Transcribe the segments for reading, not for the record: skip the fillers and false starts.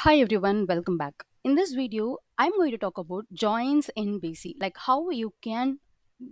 Hi everyone, welcome back. In this video, I'm going to talk about joins in BC, like how you can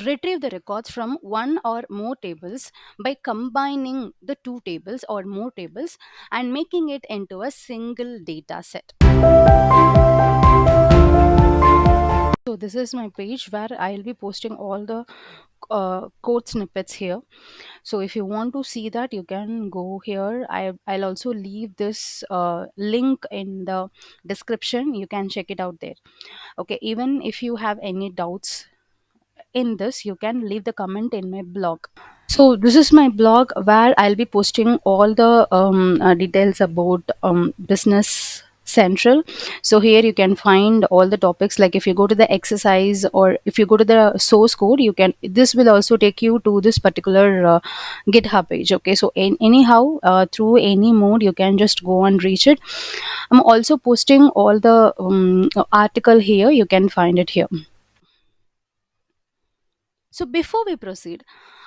retrieve the records from one or more tables by combining the two tables or more tables and making it into a single data set. So this is my page where I'll be posting all the code snippets here. So if you want to see that, you can go here. I'll also leave this link in the description. You can check it out there. Okay, even if you have any doubts in this, you can leave the comment in my blog. So this is my blog where I'll be posting all the details about business central. So here you can find all the topics, like if you go to the exercise or if you go to the source code, you can, this will also take you to this particular github page. Okay, so anyhow, through any mode you can just go and reach it. I'm also posting all the article here, you can find it here. So before we proceed,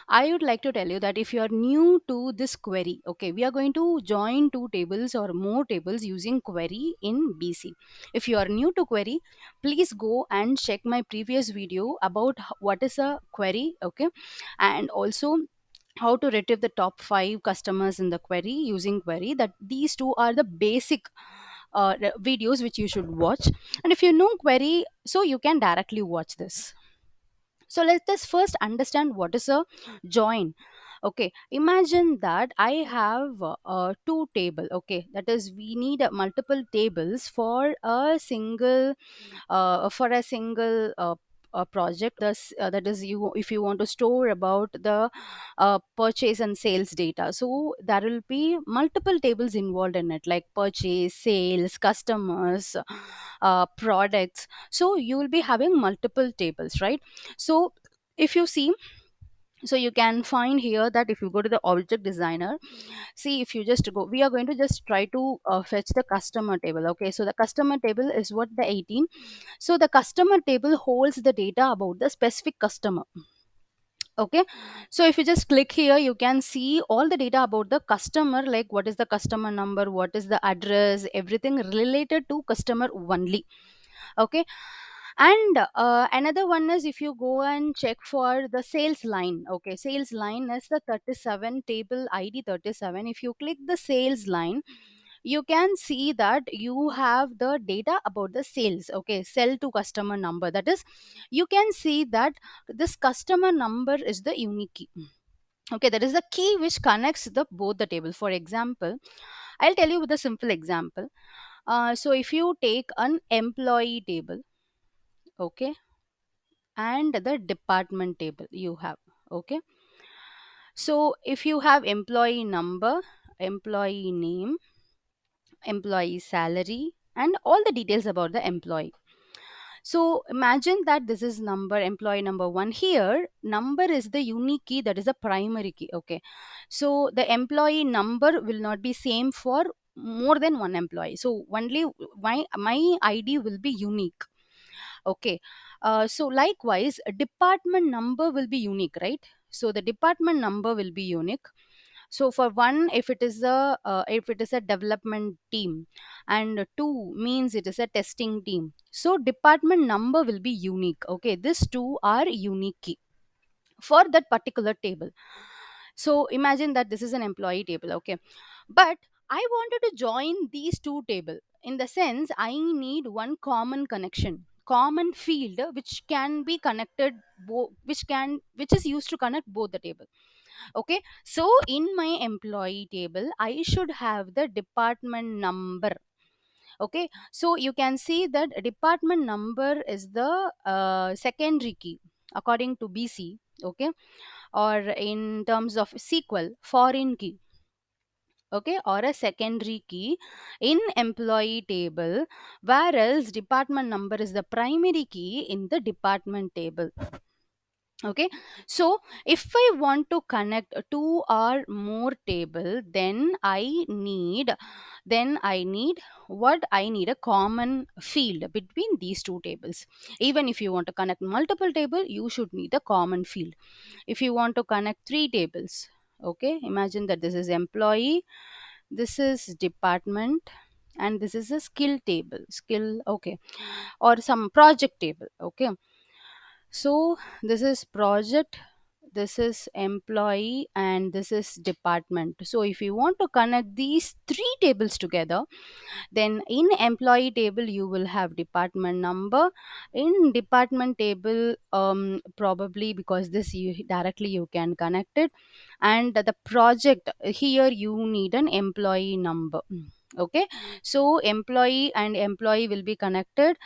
I would like to tell you that if you are new to this query, okay, we are going to join two tables or more tables using query in BC. If you are new to query, please go and check my previous video about what is a query, okay, and also how to retrieve the top 5 customers in the query using query. That these two are the basic videos which you should watch. And if you know query, so you can directly watch this. So let us first understand what is a join. Okay, imagine that I have two table. Okay, that is we need multiple tables for a single project. That is, you, if you want to store about the purchase and sales data, so there will be multiple tables involved in it, like purchase, sales, customers, products. So you will be having multiple tables, right? So if you see, so you can find here that if you go to the object designer, see, if you just go, we are going to just try to fetch the customer table. Okay, so the customer table is what, the 18. So the customer table holds the data about the specific customer. Okay, so if you just click here, you can see all the data about the customer, like what is the customer number, what is the address, everything related to customer only. Okay, and another one is, if you go and check for the sales line. Okay, sales line is the 37 table ID 37. If you click the sales line, you can see that you have the data about the sales. Okay, sell to customer number, that is, you can see that this customer number is the unique key. Okay, that is the key which connects the both the table. For example, I'll tell you with a simple example. So if you take an employee table, okay, and the department table you have. Okay, so if you have employee number, employee name, employee salary, and all the details about the employee. So imagine that this is number, employee number 1. Here number is the unique key, that is the primary key. Okay, so the employee number will not be same for more than one employee, so only my ID will be unique. Okay, so likewise, a department number will be unique, right? So the department number will be unique. So for one, if it is a development team, and two means it is a testing team, so department number will be unique. Okay, these two are unique key for that particular table. So imagine that this is an employee table. Okay, but I wanted to join these two table. In the sense, I need one common connection, common field which can be connected, which is used to connect both the table. Okay, so in my employee table, I should have the department number. Okay, so you can see that department number is the secondary key according to BC. Okay, or in terms of SQL, foreign key. Okay, or a secondary key in employee table, whereas department number is the primary key in the department table. Okay, so if I want to connect two or more table, then I need what, I need a common field between these two tables. Even if you want to connect multiple table, you should need a common field. If you want to connect three tables, okay, imagine that this is employee, this is department, and this is a skill table, skill, okay, or some project table, okay. So this is project, this is employee, and this is department. So if you want to connect these three tables together, then in employee table you will have department number. In department table, probably because this you directly you can connect it, and the project here you need an employee number. Okay, so employee and employee will be connected,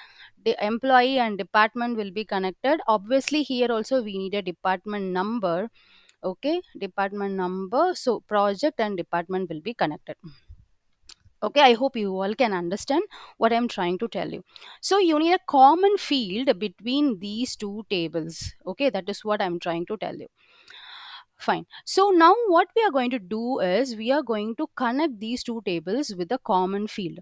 the employee and department will be connected. Obviously here also we need a department number. Okay, department number, so project and department will be connected. Okay, I hope you all can understand what I'm trying to tell you. So you need a common field between these two tables. Okay, that is what I'm trying to tell you. Fine. So now what we are going to do is we are going to connect these two tables with a common field.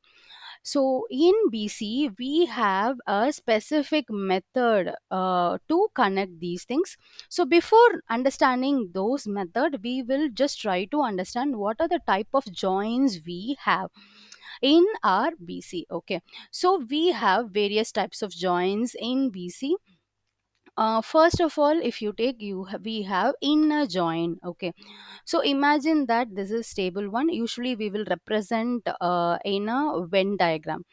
So in BC, we have a specific method to connect these things. So before understanding those method, we will just try to understand what are the type of joins we have in our BC. Okay. So we have various types of joins in BC. First of all, if you take we have inner join. Okay, so imagine that this is table 1. Usually we will represent in a Venn diagram.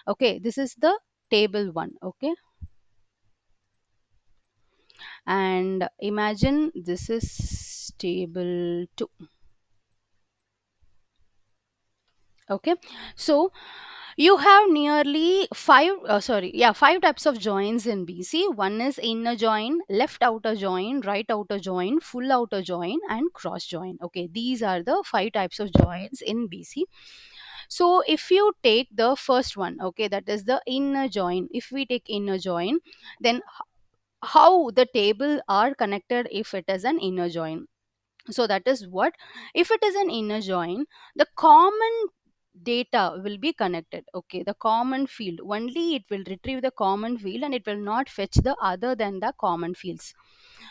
Okay, this is the table 1. Okay, and imagine this is table 2. Okay, so you have nearly five types of joins in BC. One is inner join, left outer join, right outer join, full outer join, and cross join. Okay, these are the five types of joins in BC. So if you take the first one, okay, that is the inner join. If we take inner join, then how the table are connected if it is an inner join. So that is what, if it is an inner join, the common data will be connected. Okay, the common field only, it will retrieve the common field and it will not fetch the other than the common fields.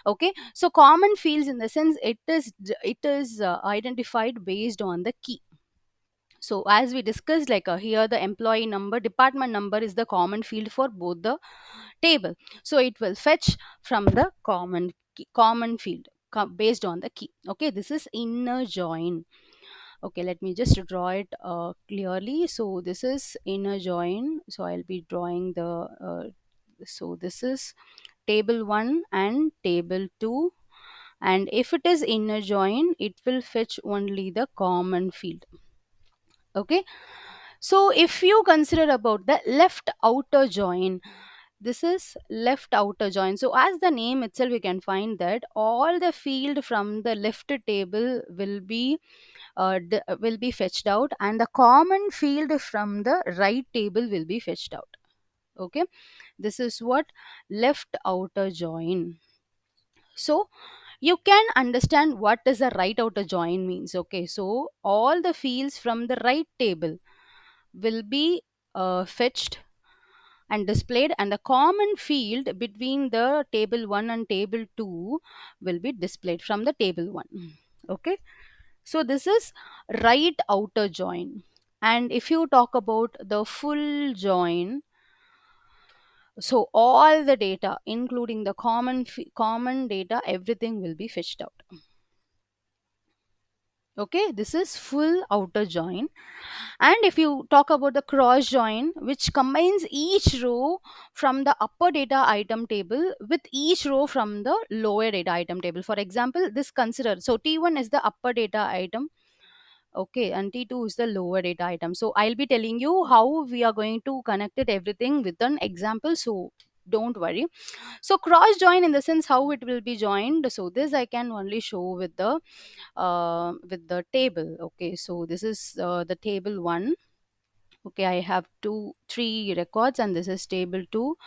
Okay, so common fields in the sense it is identified based on the key. So as we discussed, like here the employee number, department number is the common field for both the table. So it will fetch from the common field based on the key. Okay, this is inner join. Okay, let me just draw it clearly. So this is inner join, so I'll be drawing the so this is table 1 and table 2, and if it is inner join it will fetch only the common field. Okay, so if you consider about the left outer join, this is left outer join. So as the name itself we can find that all the field from the left table will be fetched out, and the common field from the right table will be fetched out. Okay, this is what left outer join. So you can understand what is a right outer join means. Okay, so all the fields from the right table will be fetched and displayed, and the common field between the table 1 and table 2 will be displayed from the table 1. Okay, so this is right outer join. And if you talk about the full join, so all the data including the common data, everything will be fetched out. Okay, this is full outer join. And if you talk about the cross join, which combines each row from the upper data item table with each row from the lower data item table. For example, this consider, so T1 is the upper data item, okay, and T2 is the lower data item. So I'll be telling you how we are going to connect it everything with an example, so don't worry. So cross join in the sense how it will be joined, so this I can only show with the table. Okay, so this is the table 1. Okay, I have 3 records, and this is table 2.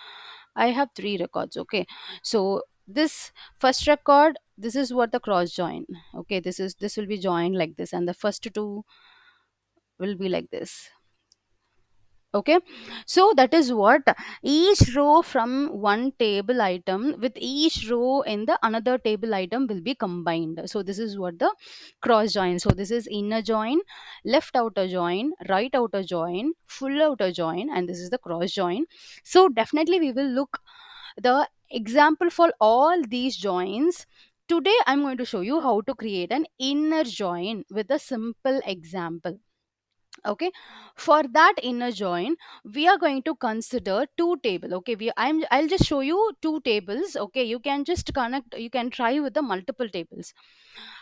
I have 3 records. Okay, so this first record, this is what the cross join. Okay, this will be joined like this, and the first two will be like this. Okay, so that is what each row from one table item with each row in the another table item will be combined. So this is what the cross join. So this is inner join, left outer join, right outer join, full outer join, and this is the cross join. So definitely we will look the example for all these joins. Today I'm going to show you how to create an inner join with a simple example. Okay, for that inner join we are going to consider two table. Okay, I'll just show you two tables. Okay, you can just connect, you can try with the multiple tables.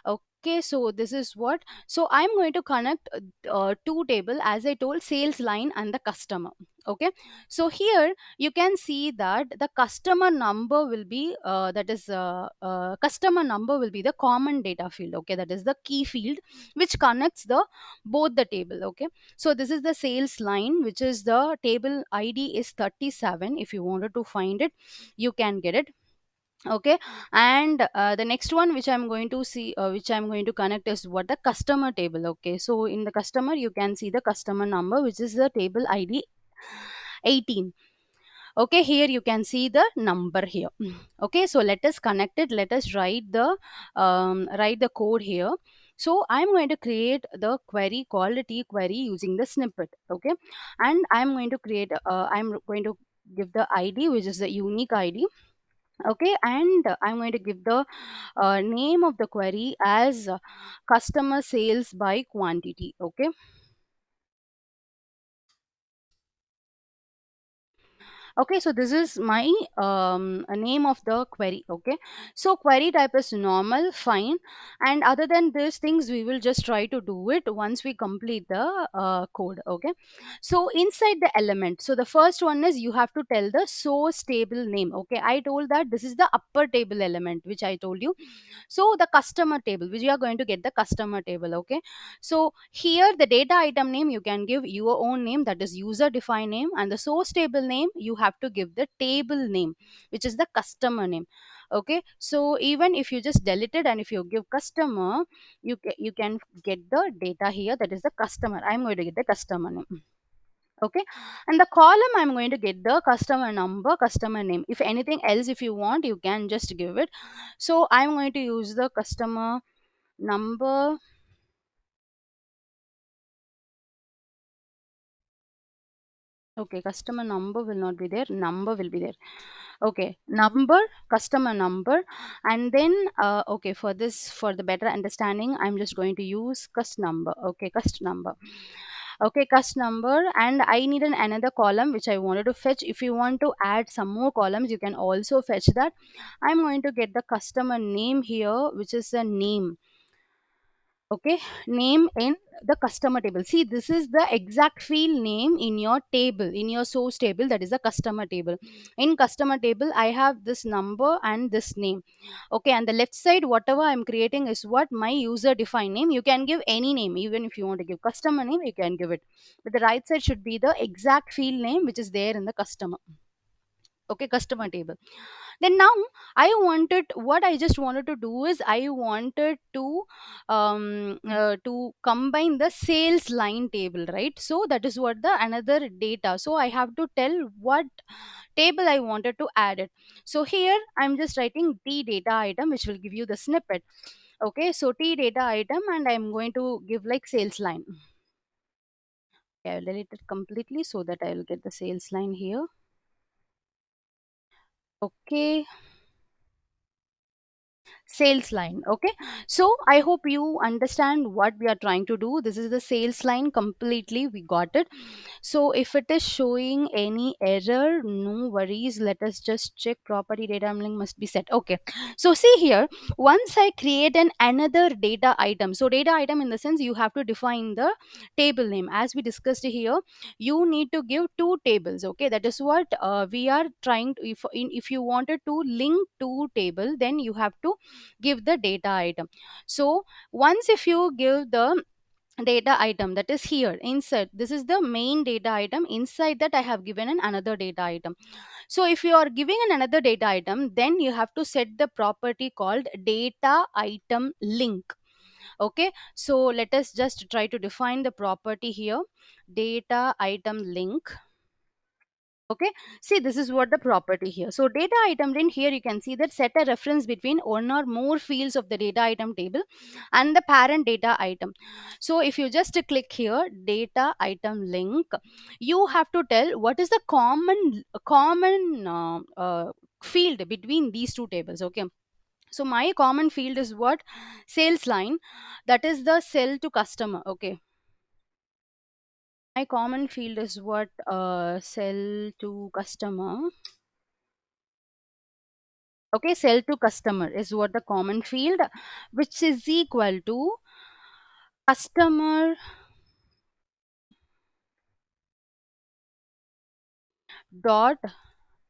Okay, so this is what, so I'm going to connect two table, as I told, sales line and the customer. Okay, so here you can see that the customer number will be customer number will be the common data field. Okay, that is the key field which connects the both the table. Okay, so this is the sales line, which is the table id is 37. If you wanted to find it, you can get it. Okay, and the next one which I'm going to see, which I'm going to connect, is what the customer table. Okay, so in the customer you can see the customer number, which is the table id 18. Okay, here you can see the number here. Okay, so let us connect it, let us write the code here. So I'm going to create the query called t query using the snippet. Okay, and I'm going to give the id, which is the unique id. Okay, and I'm going to give the name of the query as customer sales by quantity. Okay, okay, so this is my name of the query. Okay, so query type is normal, fine, and other than these things we will just try to do it once we complete the code. Okay, so inside the element, so the first one is you have to tell the source table name. Okay, I told that this is the upper table element which I told you. So the customer table, which you are going to get the customer table. Okay, so here the data item name you can give your own name, that is user defined name, and the source table name you have to give the table name, which is the customer name. Okay, so even if you just delete it and if you give customer, you can get the data here, that is the customer. I'm going to get the customer name. Okay, and the column I'm going to get the customer number, customer name. If anything else if you want, you can just give it. So I'm going to use the customer number. Okay, customer number will not be there, number will be there. Okay, number, customer number, and then okay, for this, for the better understanding, I'm just going to use cust number. Okay, cust number. Okay, cust number, and I need another column which I wanted to fetch. If you want to add some more columns, you can also fetch that. I'm going to get the customer name here, which is the name. Okay, name in the customer table. See, this is the exact field name in your table, in your source table, that is the customer table. In customer table I have this number and this name. Okay, and the left side whatever I'm creating is what my user defined name. You can give any name, even if you want to give customer name you can give it, but the right side should be the exact field name which is there in the customer. Okay, customer table. Then now I wanted, what I just wanted to do is I wanted to combine the sales line table, right? So that is what the another data, so I have to tell what table I wanted to add it. So here I'm just writing t data item, which will give you the snippet. Okay, so t data item, and I'm going to give like sales line. Okay, I'll delete it completely so that I'll get the sales line here. Okay, sales line. Okay, so I hope you understand what we are trying to do. This is the sales line completely, we got it. So if it is showing any error, no worries, let us just check. Property data link must be set. Okay, so see here, once I create another data item, so data item in the sense you have to define the table name. As we discussed here, you need to give two tables. Okay, that is what we are trying to, if you wanted to link two table, then you have to give the data item. So once if you give the data item, that is here inside, this is the main data item, inside that I have given another data item. So if you are giving another data item, then you have to set the property called data item link. Okay, so let us just try to define the property here. Data item link. Okay, see, this is what the property here. So data item link, here you can see that set a reference between one or more fields of the data item table and the parent data item. So if you just click here data item link, you have to tell what is the common field between these two tables. Okay, so my common field is what? Sales line, that is the sell to customer. Okay, my common field is what? Sell to customer. Okay, sell to customer is what the common field, which is equal to customer dot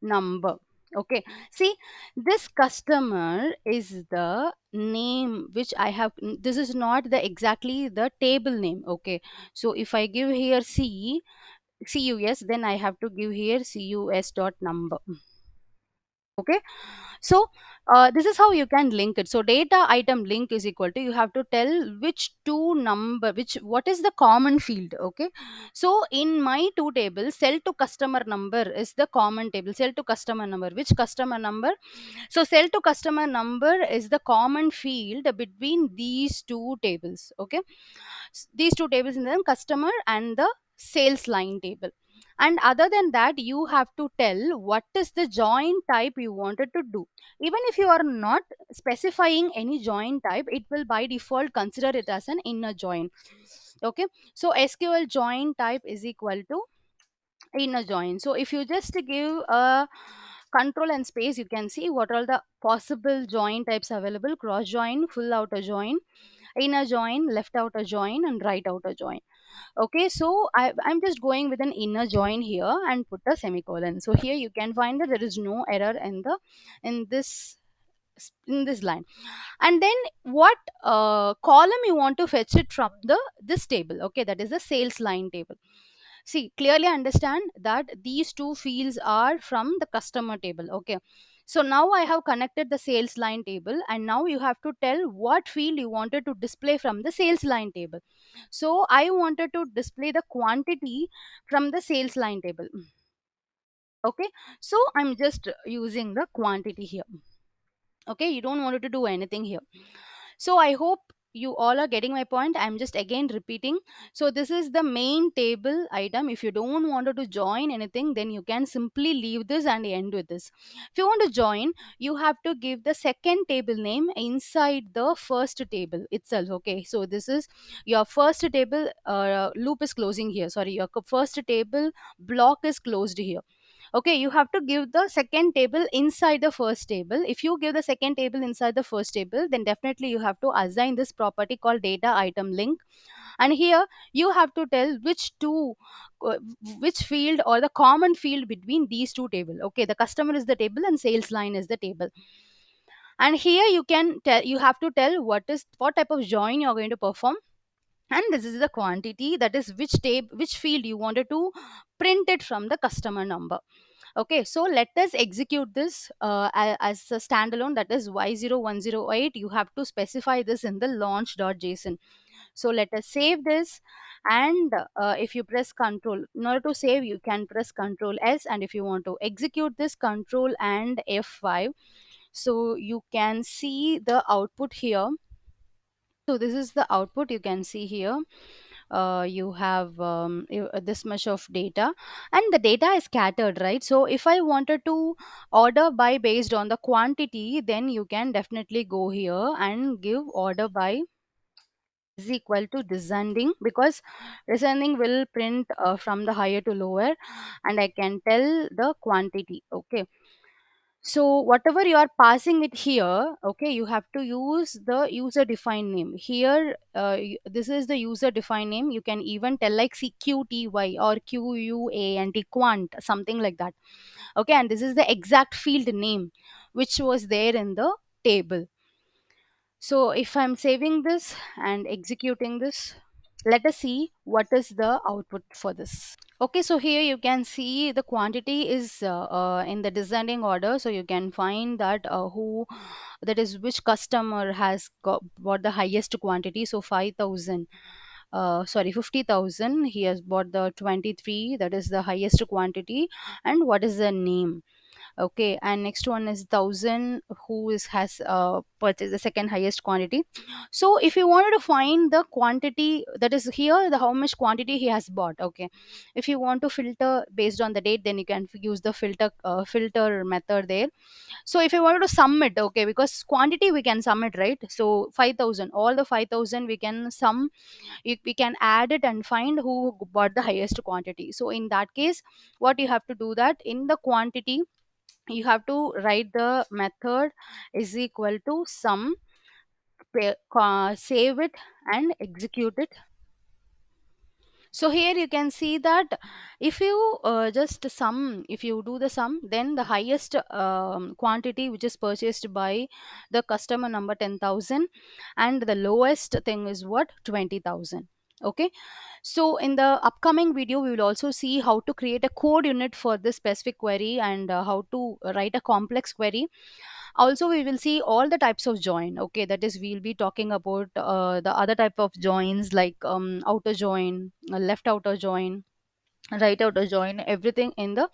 number. Okay, see, this customer is the name which I have. This is not the exactly the table name. Okay, so if I give here cus, then I have to give here cus dot number. Okay, so this is how you can link it. So data item link is equal to, you have to tell which two number, which what is the common field. Okay, so in my two tables, sell to customer number is the common table. Sell to customer number, which customer number? So sell to customer number is the common field between these two tables. Okay, these two tables in the customer and the sales line table. And other than that, you have to tell what is the join type you wanted to do. Even if you are not specifying any join type, it will by default consider it as an inner join. Okay, so sql join type is equal to inner join. So if you just give a control and space, you can see what are the possible join types available: cross join, full outer join, inner join, left outer join, and right outer join. Okay, so I'm just going with an inner join here and put a semicolon. So here you can find that there is no error in the in this in this line. And then what column you want to fetch it from the this table? Okay, that is the sales line table. See, clearly understand that these two fields are from the customer table. Okay, so now I have connected the sales line table, and now you have to tell what field you wanted to display from the sales line table. So I wanted to display the quantity from the sales line table. Okay, so I'm just using the quantity here. Okay, you don't want to do anything here. So I hope you all are getting my point. I'm just again repeating. So this is the main table item. If you don't want to join anything, then you can simply leave this and end with this. If you want to join, you have to give the second table name inside the first table itself. Okay, so this is your first table loop is closing here. Sorry, your first table block is closed here. Okay, you have to give the second table inside the first table. If you give the second table inside the first table, then definitely you have to assign this property called data item link. And here you have to tell uh, which field or the common field between these two table. Okay, the customer is the table and sales line is the table. And here you can tell, you have to tell what type of join you're going to perform. And this is the quantity, that is which field you wanted to print it from the customer number. Okay, so let us execute this as a standalone, that is y0108. You have to specify this in the launch.json. So let us save this. And if you press control, in order to save, you can press control s. And if you want to execute this, control and f5. So you can see the output here. So this is the output you can see here. You have this much of data, and the data is scattered, right? So if I wanted to order by based on the quantity, then you can definitely go here and give order by is equal to descending, because descending will print from the higher to lower, and I can tell the quantity. Okay, so whatever you are passing it here, okay, you have to use the user defined name here. This is the user defined name. You can even tell like cqty or quant, quant, something like that. Okay, and this is the exact field name which was there in the table. So if I'm saving this and executing this, let us see what is the output for this. Okay, so here you can see the quantity is in the descending order. So you can find that who, that is which customer has bought the highest quantity. So 5,000, sorry, 50,000. He has bought the 23. That is the highest quantity. And what is the name? Okay, and next one is 1,000, who is has purchased the second highest quantity. So if you wanted to find the quantity, that is here the how much quantity he has bought. Okay, if you want to filter based on the date, then you can use the filter method there. So if you wanted to sum it, okay, because quantity we can sum it, right? So 5,000, all the 5,000 we can sum, we can add it and find who bought the highest quantity. So in that case, what you have to do, that in the quantity you have to write the method is equal to sum, save it and execute it. So here you can see that if you just sum, if you do the sum, then the highest quantity which is purchased by the customer number 10,000, and the lowest thing is what, 20,000. Okay, so in the upcoming video we will also see how to create a code unit for this specific query, and how to write a complex query. Also we will see all the types of join. Okay, that is we'll be talking about the other type of joins, like outer join, left outer join, right outer join, everything in the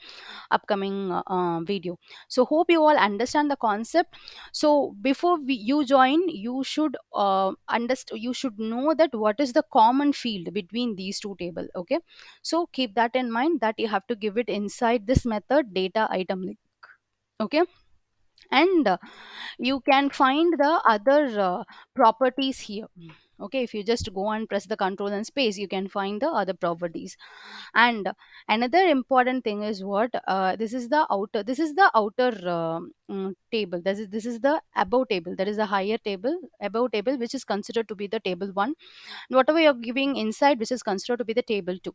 upcoming video. So hope you all understand the concept. So before you join, you should understand, you should know that what is the common field between these two table. Okay, so keep that in mind, that you have to give it inside this method data item link. Okay, and you can find the other properties here. Okay, if you just go and press the control and space, you can find the other properties. And another important thing is what, this is the outer table, this is the above table, that is the higher table, above table, which is considered to be the table 1, and whatever you're giving inside, which is considered to be the table 2.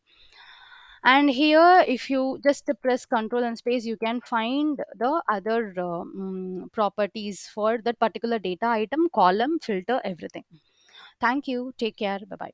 And here if you just press control and space, you can find the other properties for that particular data item, column, filter, everything. Thank you, take care, bye bye.